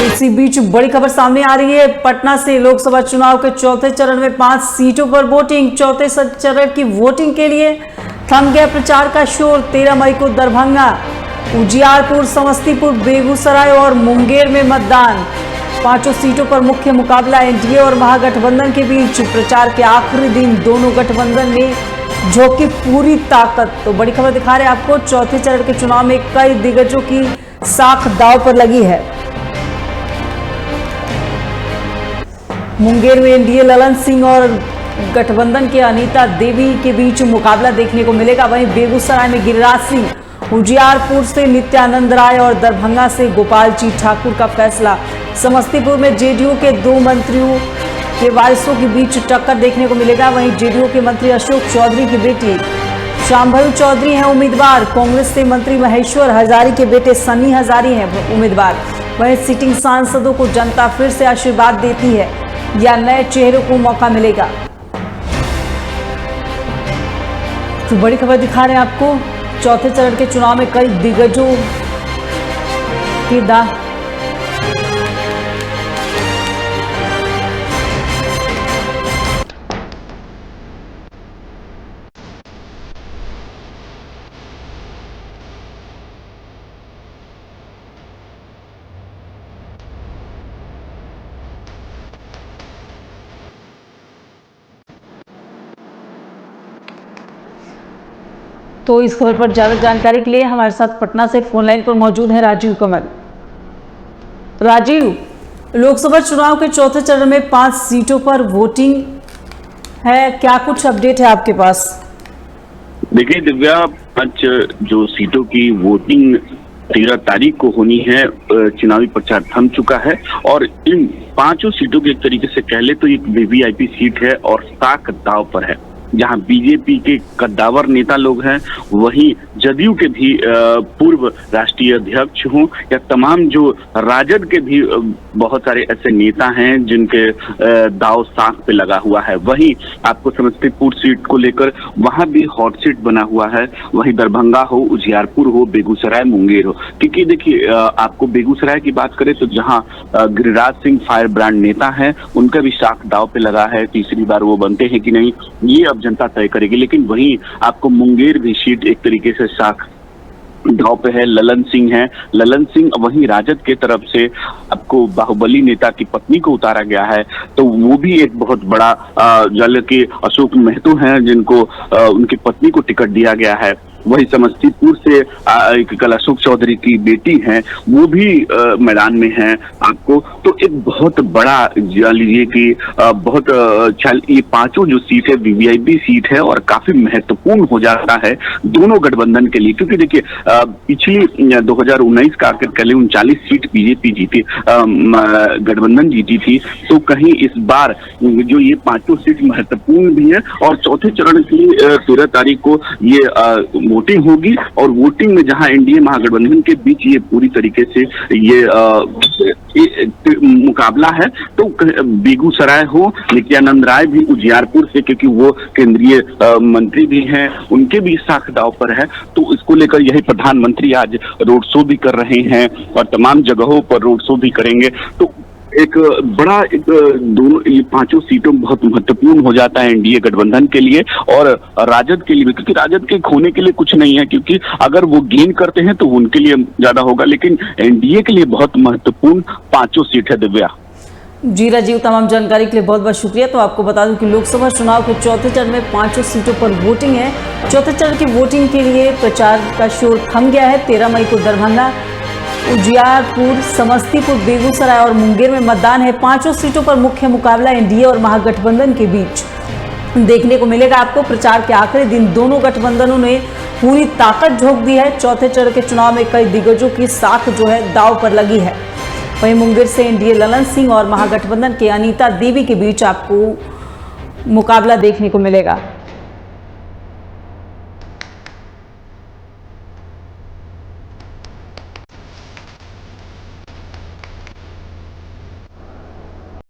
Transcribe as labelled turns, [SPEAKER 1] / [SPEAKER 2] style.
[SPEAKER 1] इसी बीच बड़ी खबर सामने आ रही है। पटना से लोकसभा चुनाव के चौथे चरण में 5 सीटों पर वोटिंग। चौथे चरण की वोटिंग के लिए थम गया प्रचार का शोर। 13 मई को दरभंगा, उजियारपुर, समस्तीपुर, बेगूसराय और मुंगेर में मतदान। 5 सीटों पर मुख्य मुकाबला एनडीए और महागठबंधन के बीच। प्रचार के आखिरी दिन दोनों गठबंधन ने झोंकी पूरी ताकत। तो बड़ी खबर दिखा रहे हैं आपको। चौथे चरण के चुनाव में कई दिग्गजों की साख दांव पर लगी है। मुंगेर में एनडीए ललन सिंह और गठबंधन के अनीता देवी के बीच मुकाबला देखने को मिलेगा। वहीं बेगूसराय में गिरिराज सिंह, उजियारपुर से नित्यानंद राय और दरभंगा से गोपाल जी ठाकुर का फैसला। समस्तीपुर में जेडीयू के 2 मंत्रियों के वारिसों के बीच टक्कर देखने को मिलेगा। वहीं जेडीयू के मंत्री अशोक चौधरी की बेटी शांभवी चौधरी हैं उम्मीदवार। कांग्रेस से मंत्री महेश्वर हजारी के बेटे सनी हजारी हैं उम्मीदवार। वहीं सिटिंग सांसदों को जनता फिर से आशीर्वाद देती है या नए चेहरों को मौका मिलेगा। तो बड़ी खबर दिखा रहे हैं आपको। चौथे चरण के चुनाव में कई दिग्गजों की तो इस खबर पर ज्यादा जानकारी के लिए हमारे साथ पटना से फोन लाइन पर मौजूद है राजीव कमल। राजीव, लोकसभा चुनाव के चौथे चरण में 5 सीटों पर वोटिंग है, क्या कुछ अपडेट है आपके पास?
[SPEAKER 2] देखिए दिव्या, 5 जो सीटों की वोटिंग 13 तारीख को होनी है, चुनावी प्रचार थम चुका है और इन 5 सीटों की एक तरीके से कह ले तो एक वीवीआईपी सीट है और साख दांव पर है। जहां बीजेपी के कद्दावर नेता लोग हैं, वहीं जदयू के भी पूर्व राष्ट्रीय अध्यक्ष हों या तमाम जो राजद के भी बहुत सारे ऐसे नेता हैं जिनके दाव साख पे लगा हुआ है। वहीं आपको समस्तीपुर सीट को लेकर वहां भी हॉट सीट बना हुआ है। वहीं दरभंगा हो, उजियारपुर हो, बेगूसराय, मुंगेर हो। क्योंकि देखिए आपको बेगूसराय की बात करें तो जहां गिरिराज सिंह फायर ब्रांड नेता है, उनका भी साख दाव पे लगा है। तीसरी बार वो बनते हैं कि नहीं, ये अब जनता तय करेगी। लेकिन वहीं आपको मुंगेर भी सीट एक तरीके से साख दांव पे है। ललन सिंह है, ललन सिंह वहीं राजद के तरफ से आपको बाहुबली नेता की पत्नी को उतारा गया है, तो वो भी एक बहुत बड़ा जल के अशोक महतो हैं जिनको उनकी पत्नी को टिकट दिया गया है। वही समस्तीपुर से एक अशोक चौधरी की बेटी हैं, वो भी मैदान में हैं आपको। तो एक बहुत बड़ा लीजिए कि बहुत ये 5 जो सीट है वीवीआईपी सीट है और काफी महत्वपूर्ण हो जाता है दोनों गठबंधन के लिए। क्योंकि देखिए पिछली 2019 का आकर कल 39 सीट बीजेपी जीती, गठबंधन जीती थी। तो कहीं इस बार जो ये 5 सीट महत्वपूर्ण भी है और चौथे चरण की 13 तारीख को ये वोटिंग होगी और वोटिंग में जहां एनडीए महागठबंधन के बीच ये पूरी तरीके से ये मुकाबला है। तो बेगूसराय हो, नित्यानंद राय भी उजियारपुर से, क्योंकि वो केंद्रीय मंत्री भी हैं, उनके भी साख दांव पर है। तो इसको लेकर यही प्रधानमंत्री आज रोड शो भी कर रहे हैं और तमाम जगहों पर रोड शो भी करेंगे। तो एक बड़ा दोनों ये 5 सीटों बहुत महत्वपूर्ण हो जाता है एनडीए गठबंधन के लिए और राजद के लिए भी, क्योंकि राजद के खोने के लिए कुछ नहीं है। क्योंकि अगर वो गेन करते हैं तो उनके लिए ज्यादा होगा, लेकिन एनडीए के लिए बहुत महत्वपूर्ण 5 सीट है। दिव्या
[SPEAKER 1] जी राजीव, तमाम जानकारी के लिए बहुत बहुत शुक्रिया। तो आपको बता दूं कि लोकसभा चुनाव के चौथे चरण में 5 सीटों पर वोटिंग है। चौथे चरण की वोटिंग के लिए प्रचार का शोर थम गया है। 13 मई को दरभंगा, उजियारपुर, समस्तीपुर, बेगूसराय और मुंगेर में मतदान है। 5 सीटों पर मुख्य मुकाबला एनडीए और महागठबंधन के बीच देखने को मिलेगा आपको। प्रचार के आखिरी दिन दोनों गठबंधनों ने पूरी ताकत झोंक दी है। चौथे चरण के चुनाव में कई दिग्गजों की साख जो है दांव पर लगी है। वहीं मुंगेर से एनडीए ललन सिंह और महागठबंधन के अनीता देवी के बीच आपको मुकाबला देखने को मिलेगा।